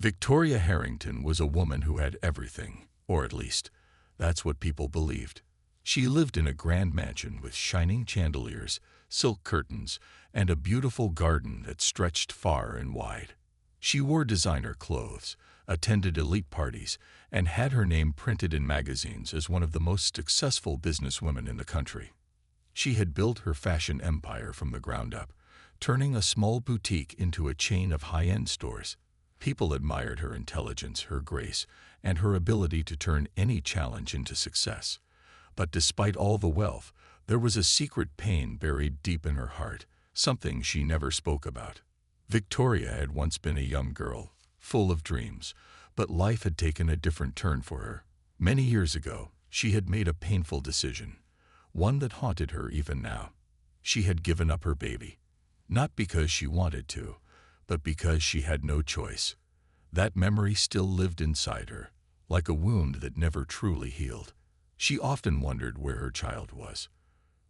Victoria Harrington was a woman who had everything, or at least, that's what people believed. She lived in a grand mansion with shining chandeliers, silk curtains, and a beautiful garden that stretched far and wide. She wore designer clothes, attended elite parties, and had her name printed in magazines as one of the most successful businesswomen in the country. She had built her fashion empire from the ground up, turning a small boutique into a chain of high-end stores. People admired her intelligence, her grace, and her ability to turn any challenge into success. But despite all the wealth, there was a secret pain buried deep in her heart, something she never spoke about. Victoria had once been a young girl, full of dreams, but life had taken a different turn for her. Many years ago, she had made a painful decision, one that haunted her even now. She had given up her baby, not because she wanted to, but because she had no choice. That memory still lived inside her, like a wound that never truly healed. She often wondered where her child was.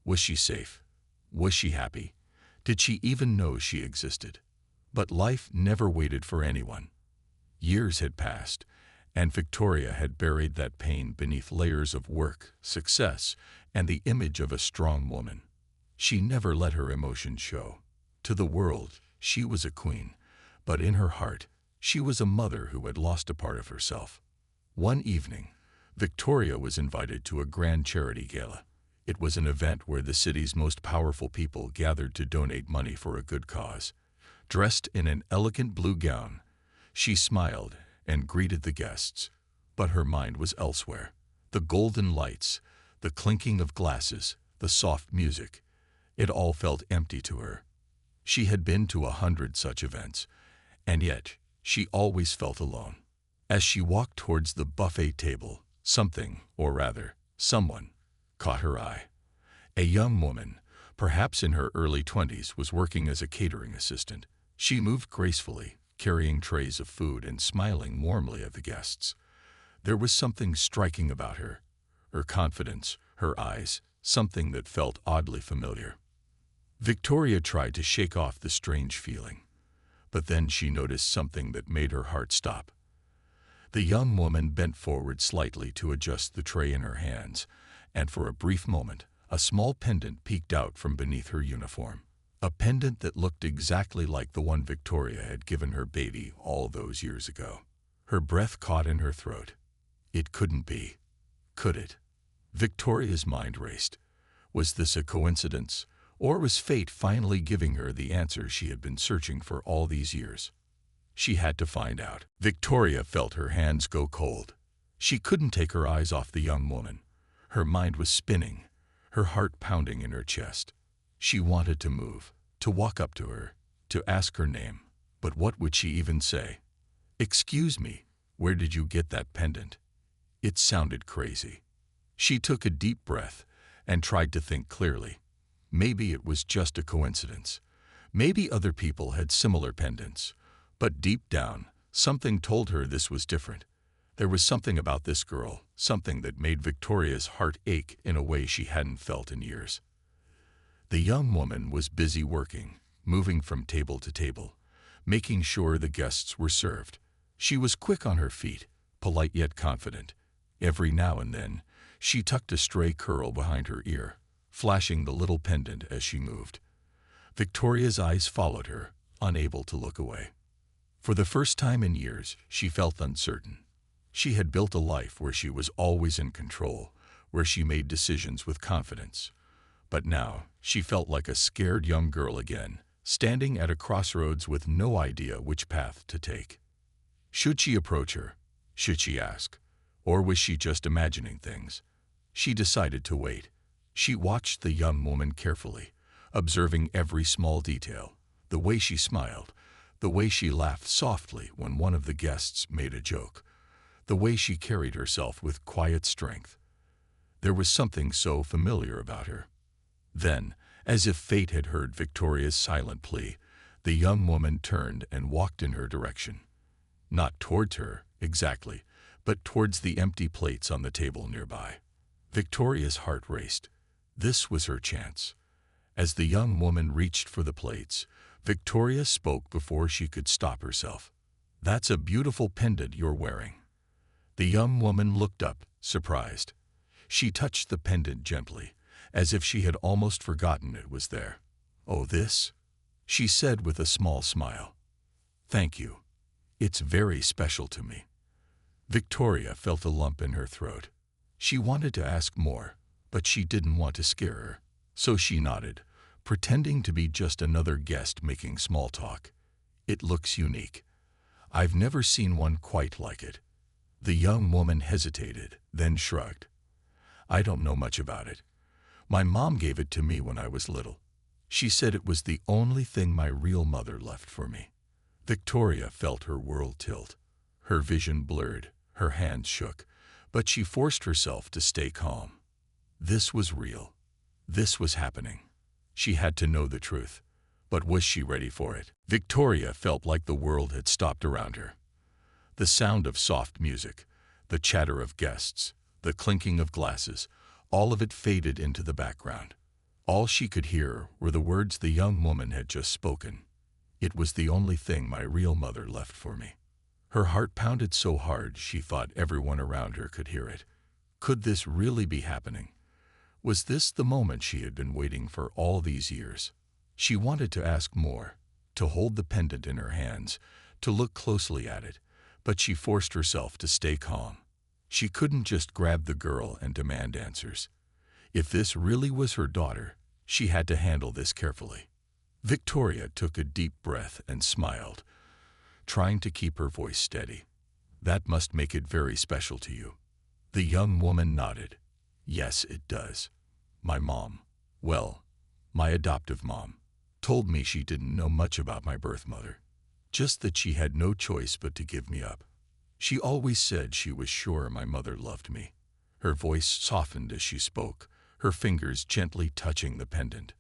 Was she safe? Was she happy? Did she even know she existed? But life never waited for anyone. Years had passed, and Victoria had buried that pain beneath layers of work, success, and the image of a strong woman. She never let her emotions show. To the world, she was a queen, but in her heart, she was a mother who had lost a part of herself. One evening, Victoria was invited to a grand charity gala. It was an event where the city's most powerful people gathered to donate money for a good cause. Dressed in an elegant blue gown, she smiled and greeted the guests, but her mind was elsewhere. The golden lights, the clinking of glasses, the soft music, it all felt empty to her. She had been to 100 such events, and yet she always felt alone. As she walked towards the buffet table, something, or rather, someone, caught her eye. A young woman, perhaps in her early 20s, was working as a catering assistant. She moved gracefully, carrying trays of food and smiling warmly at the guests. There was something striking about her confidence, her eyes, something that felt oddly familiar. Victoria tried to shake off the strange feeling, but then she noticed something that made her heart stop. The young woman bent forward slightly to adjust the tray in her hands, and for a brief moment, a small pendant peeked out from beneath her uniform. A pendant that looked exactly like the one Victoria had given her baby all those years ago. Her breath caught in her throat. It couldn't be. Could it? Victoria's mind raced. Was this a coincidence, or was fate finally giving her the answer she had been searching for all these years? She had to find out. Victoria felt her hands go cold. She couldn't take her eyes off the young woman. Her mind was spinning, her heart pounding in her chest. She wanted to move, to walk up to her, to ask her name. But what would she even say? "Excuse me, where did you get that pendant?" It sounded crazy. She took a deep breath and tried to think clearly. Maybe it was just a coincidence. Maybe other people had similar pendants. But deep down, something told her this was different. There was something about this girl, something that made Victoria's heart ache in a way she hadn't felt in years. The young woman was busy working, moving from table to table, making sure the guests were served. She was quick on her feet, polite yet confident. Every now and then, she tucked a stray curl behind her ear, flashing the little pendant as she moved. Victoria's eyes followed her, unable to look away. For the first time in years, she felt uncertain. She had built a life where she was always in control, where she made decisions with confidence. But now, she felt like a scared young girl again, standing at a crossroads with no idea which path to take. Should she approach her? Should she ask? Or was she just imagining things? She decided to wait. She watched the young woman carefully, observing every small detail, the way she smiled, the way she laughed softly when one of the guests made a joke, the way she carried herself with quiet strength. There was something so familiar about her. Then, as if fate had heard Victoria's silent plea, the young woman turned and walked in her direction. Not towards her, exactly, but towards the empty plates on the table nearby. Victoria's heart raced. This was her chance. As the young woman reached for the plates, Victoria spoke before she could stop herself. That's a beautiful pendant you're wearing." The young woman looked up, surprised. She touched the pendant gently, as if she had almost forgotten it was there. "Oh, this?" she said with a small smile. "Thank you. It's very special to me." Victoria felt a lump in her throat. She wanted to ask more, but she didn't want to scare her, so she nodded, pretending to be just another guest making small talk. "It looks unique. I've never seen one quite like it." The young woman hesitated, then shrugged. "I don't know much about it. My mom gave it to me when I was little. She said it was the only thing my real mother left for me." Victoria felt her world tilt. Her vision blurred, her hands shook, but she forced herself to stay calm. This was real. This was happening. She had to know the truth. But was she ready for it? Victoria felt like the world had stopped around her. The sound of soft music, the chatter of guests, the clinking of glasses, all of it faded into the background. All she could hear were the words the young woman had just spoken. "It was the only thing my real mother left for me." Her heart pounded so hard she thought everyone around her could hear it. Could this really be happening? Was this the moment she had been waiting for all these years? She wanted to ask more, to hold the pendant in her hands, to look closely at it, but she forced herself to stay calm. She couldn't just grab the girl and demand answers. If this really was her daughter, she had to handle this carefully. Victoria took a deep breath and smiled, trying to keep her voice steady. "That must make it very special to you." The young woman nodded. "Yes, it does. My mom, well, my adoptive mom, told me she didn't know much about my birth mother, just that she had no choice but to give me up. She always said she was sure my mother loved me." Her voice softened as she spoke, her fingers gently touching the pendant.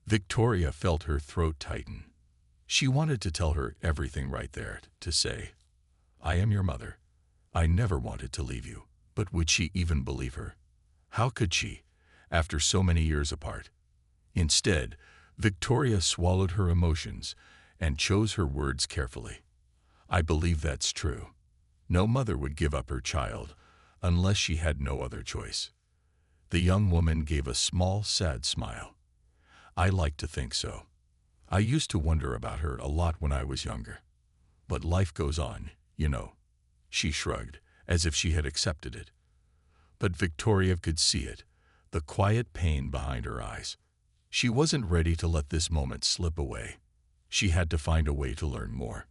Victoria felt her throat tighten. She wanted to tell her everything right there, to say, "I am your mother. I never wanted to leave you." But would she even believe her? How could she, after so many years apart? Instead, Victoria swallowed her emotions and chose her words carefully. "I believe that's true. No mother would give up her child unless she had no other choice." The young woman gave a small, sad smile. "I like to think so. I used to wonder about her a lot when I was younger. But life goes on, you know." She shrugged, as if she had accepted it. But Victoria could see it, the quiet pain behind her eyes. She wasn't ready to let this moment slip away. She had to find a way to learn more.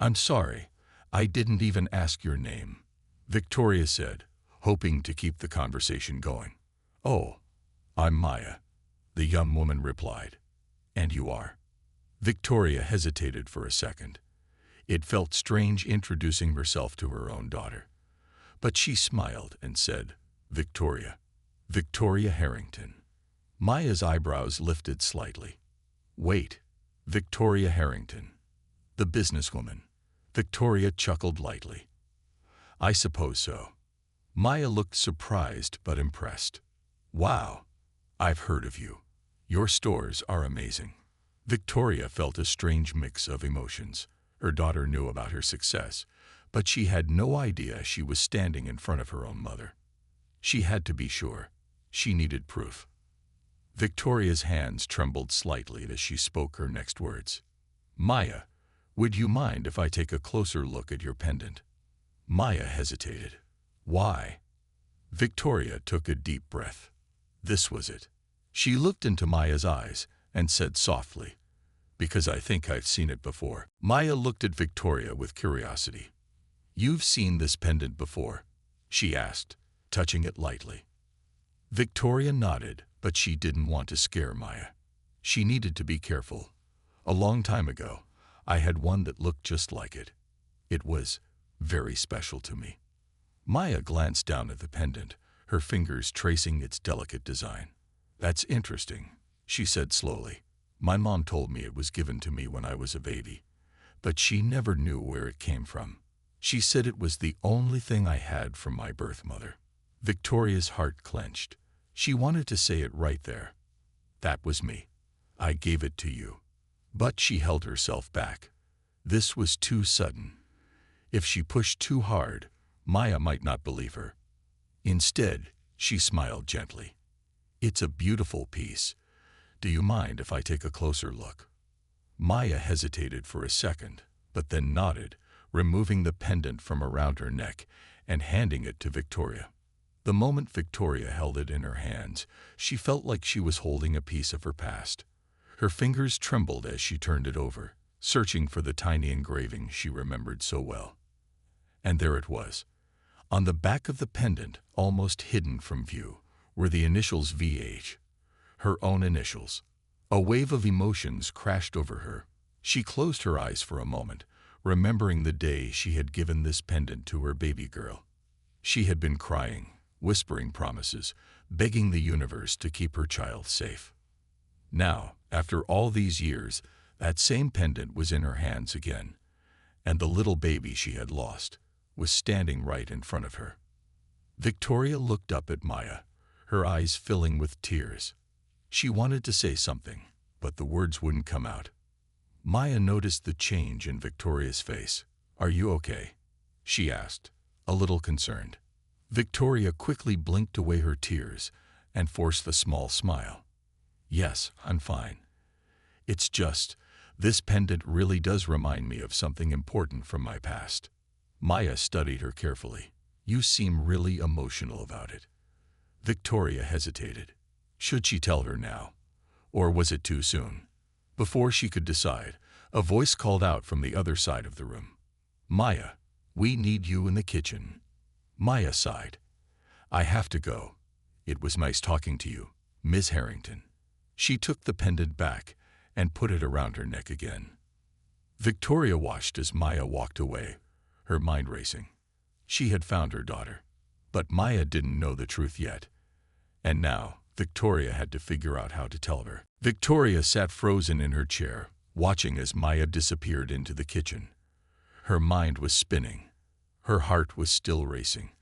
"I'm sorry, I didn't even ask your name," Victoria said, hoping to keep the conversation going. "Oh, I'm Maya," the young woman replied. "And you are?" Victoria hesitated for a second. It felt strange introducing herself to her own daughter. But she smiled and said, "Victoria. Victoria Harrington." Maya's eyebrows lifted slightly. "Wait, Victoria Harrington, the businesswoman." Victoria chuckled lightly. "I suppose so." Maya looked surprised but impressed. "Wow, I've heard of you. Your stores are amazing." Victoria felt a strange mix of emotions. Her daughter knew about her success, but she had no idea she was standing in front of her own mother. She had to be sure. She needed proof. Victoria's hands trembled slightly as she spoke her next words. "Maya, would you mind if I take a closer look at your pendant?" Maya hesitated. "Why?" Victoria took a deep breath. This was it. She looked into Maya's eyes and said softly, "Because I think I've seen it before." Maya looked at Victoria with curiosity. "You've seen this pendant before?" she asked, touching it lightly. Victoria nodded, but she didn't want to scare Maya. She needed to be careful. "A long time ago, I had one that looked just like it. It was very special to me." Maya glanced down at the pendant, her fingers tracing its delicate design. "That's interesting," she said slowly. "My mom told me it was given to me when I was a baby, but she never knew where it came from. She said it was the only thing I had from my birth mother." Victoria's heart clenched. She wanted to say it right there. "That was me. I gave it to you." But she held herself back. This was too sudden. If she pushed too hard, Maya might not believe her. Instead, she smiled gently. "It's a beautiful piece. Do you mind if I take a closer look?" Maya hesitated for a second, but then nodded, removing the pendant from around her neck and handing it to Victoria. The moment Victoria held it in her hands, she felt like she was holding a piece of her past. Her fingers trembled as she turned it over, searching for the tiny engraving she remembered so well. And there it was. On the back of the pendant, almost hidden from view, were the initials VH, her own initials. A wave of emotions crashed over her. She closed her eyes for a moment, remembering the day she had given this pendant to her baby girl. She had been crying, whispering promises, begging the universe to keep her child safe. Now, after all these years, that same pendant was in her hands again, and the little baby she had lost was standing right in front of her. Victoria looked up at Maya, her eyes filling with tears. She wanted to say something, but the words wouldn't come out. Maya noticed the change in Victoria's face. "Are you okay?" she asked, a little concerned. Victoria quickly blinked away her tears and forced a small smile. "Yes, I'm fine. It's just, this pendant really does remind me of something important from my past." Maya studied her carefully. "You seem really emotional about it." Victoria hesitated. Should she tell her now? Or was it too soon? Before she could decide, a voice called out from the other side of the room. "Maya, we need you in the kitchen." Maya sighed. "I have to go. It was nice talking to you, Miss Harrington." She took the pendant back and put it around her neck again. Victoria watched as Maya walked away, her mind racing. She had found her daughter. But Maya didn't know the truth yet. And now, Victoria had to figure out how to tell her. Victoria sat frozen in her chair, watching as Maya disappeared into the kitchen. Her mind was spinning. Her heart was still racing.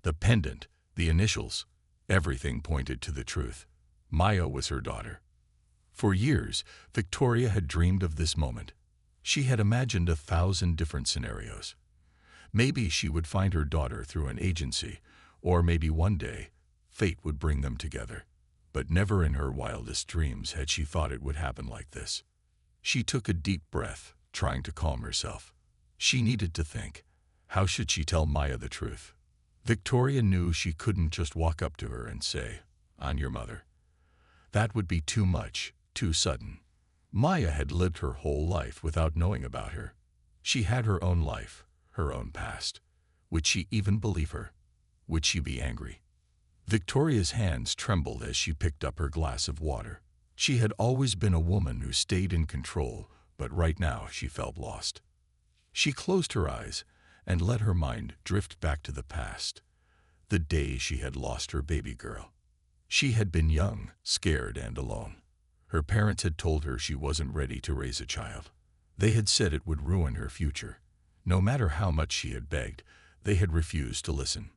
The pendant, the initials, everything pointed to the truth. Maya was her daughter. For years, Victoria had dreamed of this moment. She had imagined 1,000 different scenarios. Maybe she would find her daughter through an agency, or maybe one day, fate would bring them together. But never in her wildest dreams had she thought it would happen like this. She took a deep breath, trying to calm herself. She needed to think. How should she tell Maya the truth? Victoria knew she couldn't just walk up to her and say, "I'm your mother." That would be too much, too sudden. Maya had lived her whole life without knowing about her. She had her own life, her own past. Would she even believe her? Would she be angry? Victoria's hands trembled as she picked up her glass of water. She had always been a woman who stayed in control, but right now she felt lost. She closed her eyes and let her mind drift back to the past, the day she had lost her baby girl. She had been young, scared, and alone. Her parents had told her she wasn't ready to raise a child. They had said it would ruin her future. No matter how much she had begged, they had refused to listen.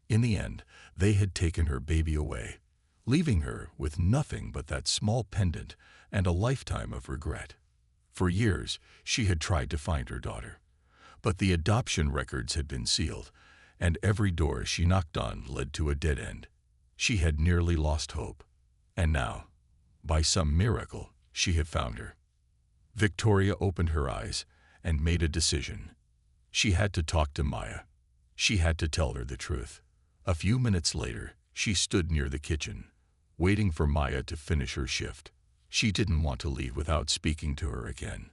In the end, they had taken her baby away, leaving her with nothing but that small pendant and a lifetime of regret. For years, she had tried to find her daughter, but the adoption records had been sealed, and every door she knocked on led to a dead end. She had nearly lost hope, and now, by some miracle, she had found her. Victoria opened her eyes and made a decision. She had to talk to Maya. She had to tell her the truth. A few minutes later, she stood near the kitchen, waiting for Maya to finish her shift. She didn't want to leave without speaking to her again.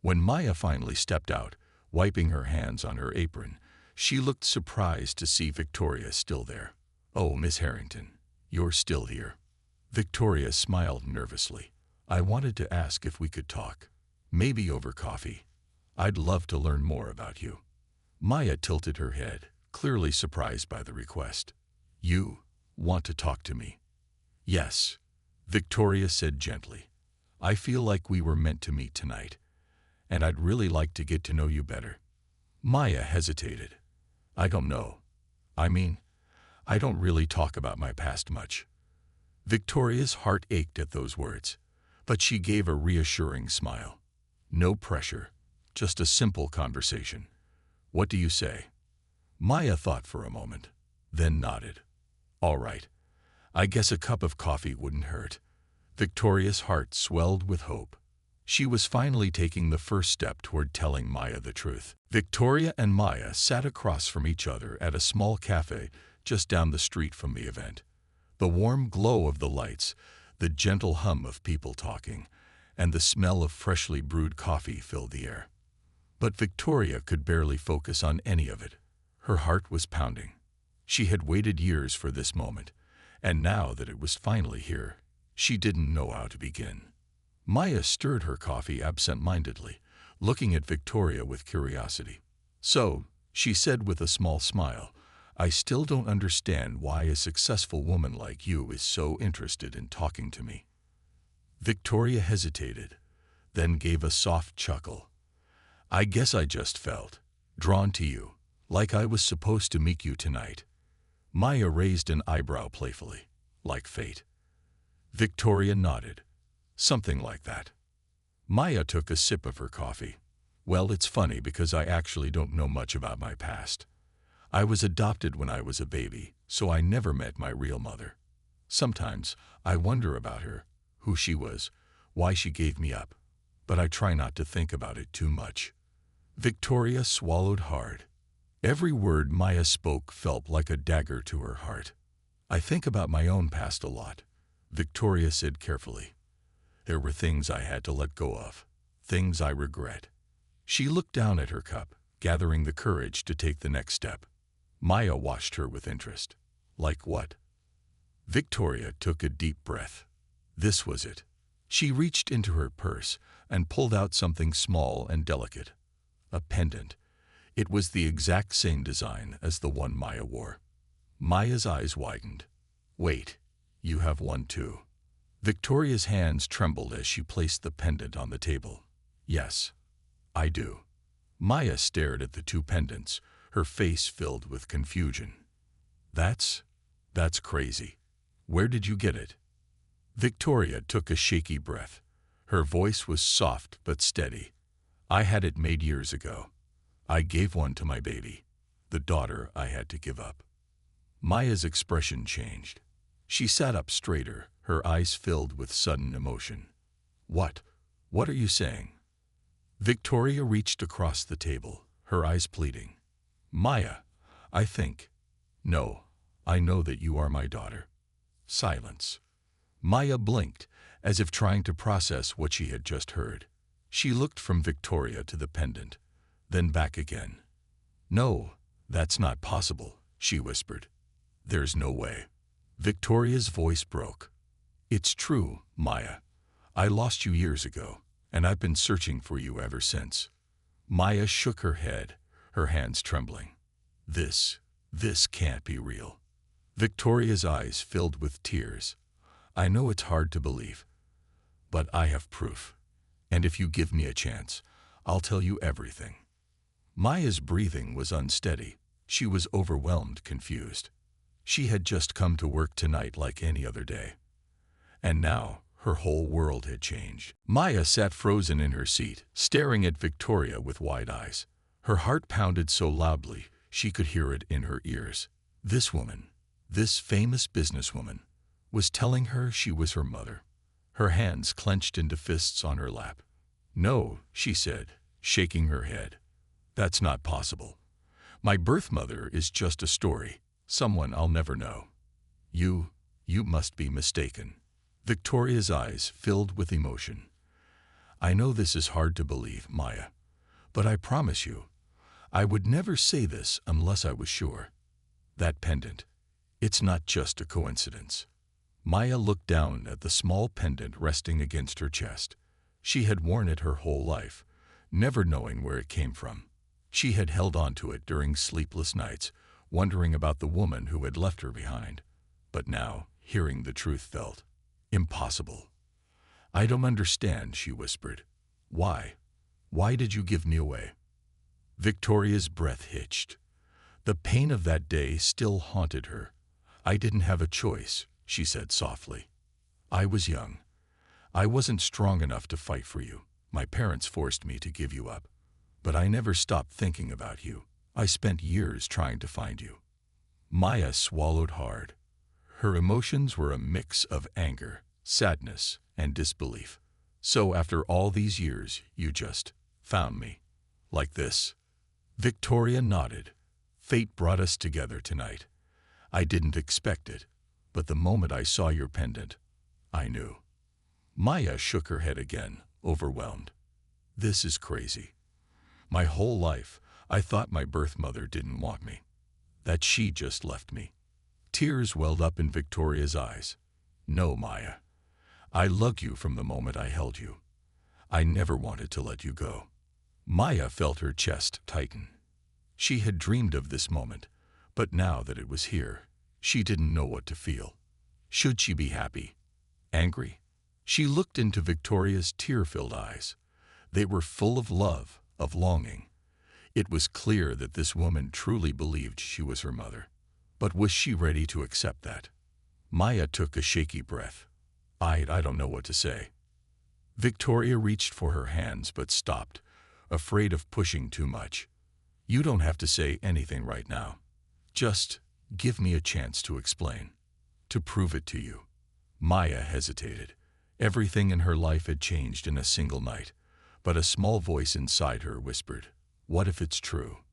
When Maya finally stepped out, wiping her hands on her apron, she looked surprised to see Victoria still there. "Oh, Miss Harrington, you're still here." Victoria smiled nervously. "I wanted to ask if we could talk. Maybe over coffee. I'd love to learn more about you." Maya tilted her head, clearly surprised by the request. "You want to talk to me?" "Yes," Victoria said gently. "I feel like we were meant to meet tonight, and I'd really like to get to know you better." Maya hesitated. "I don't know. I don't really talk about my past much." Victoria's heart ached at those words, but she gave a reassuring smile. "No pressure, just a simple conversation. What do you say? Maya thought for a moment, then nodded. All right. I guess a cup of coffee wouldn't hurt. Victoria's heart swelled with hope. She was finally taking the first step toward telling Maya the truth. Victoria and Maya sat across from each other at a small cafe just down the street from the event. The warm glow of the lights, the gentle hum of people talking, and the smell of freshly brewed coffee filled the air. But Victoria could barely focus on any of it. Her heart was pounding. She had waited years for this moment, and now that it was finally here, she didn't know how to begin. Maya stirred her coffee absent-mindedly, looking at Victoria with curiosity. So, she said with a small smile, I still don't understand why a successful woman like you is so interested in talking to me. Victoria hesitated, then gave a soft chuckle. I guess I just felt drawn to you, like I was supposed to meet you tonight. Maya raised an eyebrow playfully, like fate. Victoria nodded. Something like that. Maya took a sip of her coffee. Well, it's funny because I actually don't know much about my past. I was adopted when I was a baby, so I never met my real mother. Sometimes I wonder about her, who she was, why she gave me up, but I try not to think about it too much. Victoria swallowed hard. Every word Maya spoke felt like a dagger to her heart. I think about my own past a lot, Victoria said carefully. There were things I had to let go of, things I regret. She looked down at her cup, gathering the courage to take the next step. Maya watched her with interest. Like what? Victoria took a deep breath. This was it. She reached into her purse and pulled out something small and delicate. A pendant. It was the exact same design as the one Maya wore. Maya's eyes widened. Wait, you have one too. Victoria's hands trembled as she placed the pendant on the table. Yes, I do. Maya stared at the two pendants, her face filled with confusion. That's crazy. Where did you get it? Victoria took a shaky breath. Her voice was soft but steady. I had it made years ago. I gave one to my baby, the daughter I had to give up. Maya's expression changed. She sat up straighter, her eyes filled with sudden emotion. What are you saying? Victoria reached across the table, her eyes pleading. Maya, I think. No, I know that you are my daughter. Silence. Maya blinked, as if trying to process what she had just heard. She looked from Victoria to the pendant, then back again. No, that's not possible, she whispered. There's no way. Victoria's voice broke. It's true, Maya. I lost you years ago, and I've been searching for you ever since. Maya shook her head, her hands trembling. This can't be real. Victoria's eyes filled with tears. I know it's hard to believe, but I have proof. And if you give me a chance, I'll tell you everything. Maya's breathing was unsteady. She was overwhelmed, confused. She had just come to work tonight like any other day. And now, her whole world had changed. Maya sat frozen in her seat, staring at Victoria with wide eyes. Her heart pounded so loudly, she could hear it in her ears. This woman, this famous businesswoman, was telling her she was her mother. Her hands clenched into fists on her lap. No, she said, shaking her head. That's not possible. My birth mother is just a story, someone I'll never know. You must be mistaken. Victoria's eyes filled with emotion. I know this is hard to believe, Maya, but I promise you, I would never say this unless I was sure. That pendant, it's not just a coincidence. Maya looked down at the small pendant resting against her chest. She had worn it her whole life, never knowing where it came from. She had held on to it during sleepless nights, wondering about the woman who had left her behind. But now, hearing the truth felt impossible. I don't understand, she whispered. Why? Why did you give me away? Victoria's breath hitched. The pain of that day still haunted her. I didn't have a choice, she said softly. I was young. I wasn't strong enough to fight for you. My parents forced me to give you up. But I never stopped thinking about you. I spent years trying to find you." Maya swallowed hard. Her emotions were a mix of anger, sadness, and disbelief. "So after all these years, you just found me. Like this?" Victoria nodded. "Fate brought us together tonight. I didn't expect it, but the moment I saw your pendant, I knew." Maya shook her head again, overwhelmed. "This is crazy. My whole life, I thought my birth mother didn't want me, that she just left me." Tears welled up in Victoria's eyes. "No, Maya. I loved you from the moment I held you. I never wanted to let you go." Maya felt her chest tighten. She had dreamed of this moment, but now that it was here, she didn't know what to feel. Should she be happy? Angry? She looked into Victoria's tear-filled eyes. They were full of love, of longing. It was clear that this woman truly believed she was her mother. But was she ready to accept that? Maya took a shaky breath. I don't know what to say." Victoria reached for her hands but stopped, afraid of pushing too much. "You don't have to say anything right now. Just give me a chance to explain, to prove it to you." Maya hesitated. Everything in her life had changed in a single night, but a small voice inside her whispered, "What if it's true?"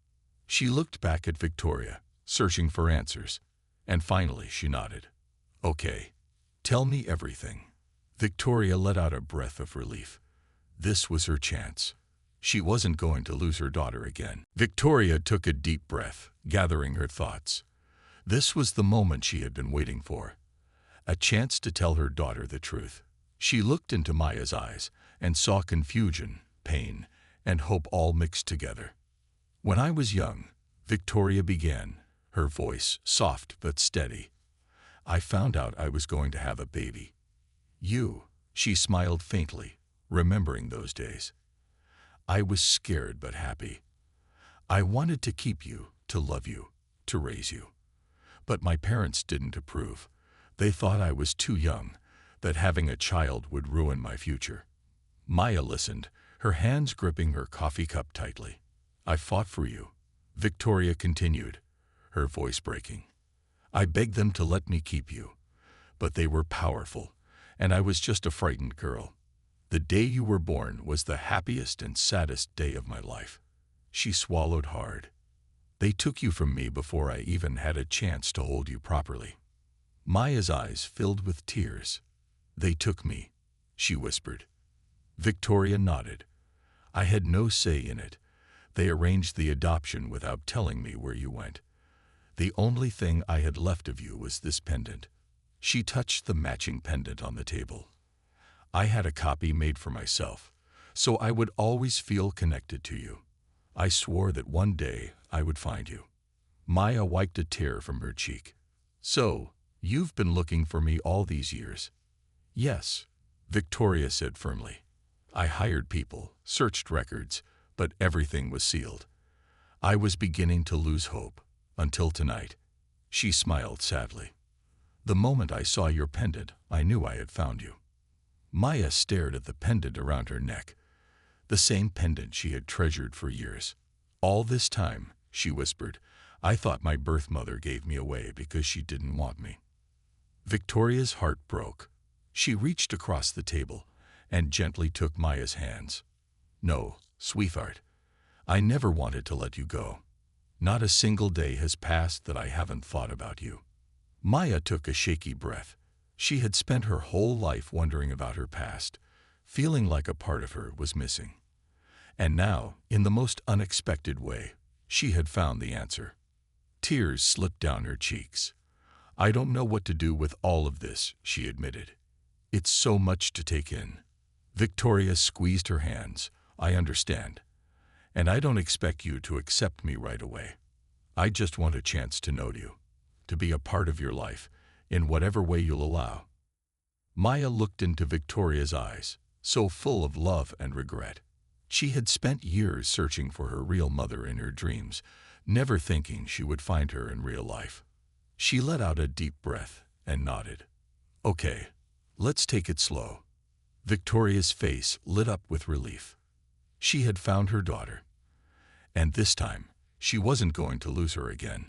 She looked back at Victoria, searching for answers, and finally she nodded. "Okay, tell me everything." Victoria let out a breath of relief. This was her chance. She wasn't going to lose her daughter again. Victoria took a deep breath, gathering her thoughts. This was the moment she had been waiting for. A chance to tell her daughter the truth. She looked into Maya's eyes and saw confusion, pain, and hope all mixed together. "When I was young," Victoria began, her voice soft but steady, "I found out I was going to have a baby. You." She smiled faintly, remembering those days. "I was scared but happy. I wanted to keep you, to love you, to raise you. But my parents didn't approve. They thought I was too young, that having a child would ruin my future." Maya listened, her hands gripping her coffee cup tightly. "I fought for you," Victoria continued, her voice breaking. "I begged them to let me keep you, but they were powerful, and I was just a frightened girl. The day you were born was the happiest and saddest day of my life." She swallowed hard. "They took you from me before I even had a chance to hold you properly." Maya's eyes filled with tears. "They took me," she whispered. Victoria nodded. "I had no say in it. They arranged the adoption without telling me where you went. The only thing I had left of you was this pendant." She touched the matching pendant on the table. "I had a copy made for myself, so I would always feel connected to you. I swore that one day I would find you." Maya wiped a tear from her cheek. "So, you've been looking for me all these years?" "Yes," Victoria said firmly. "I hired people, searched records, but everything was sealed. I was beginning to lose hope, until tonight." She smiled sadly. "The moment I saw your pendant, I knew I had found you." Maya stared at the pendant around her neck, the same pendant she had treasured for years. "All this time," she whispered, "I thought my birth mother gave me away because she didn't want me." Victoria's heart broke. She reached across the table and gently took Maya's hands. "No, sweetheart, I never wanted to let you go. Not a single day has passed that I haven't thought about you." Maya took a shaky breath. She had spent her whole life wondering about her past, feeling like a part of her was missing. And now, in the most unexpected way, she had found the answer. Tears slipped down her cheeks. "I don't know what to do with all of this," she admitted. "It's so much to take in." Victoria squeezed her hands. "I understand. And I don't expect you to accept me right away. I just want a chance to know you, to be a part of your life, in whatever way you'll allow." Maya looked into Victoria's eyes, so full of love and regret. She had spent years searching for her real mother in her dreams, never thinking she would find her in real life. She let out a deep breath and nodded. "Okay, let's take it slow." Victoria's face lit up with relief. She had found her daughter. And this time, She wasn't going to lose her again.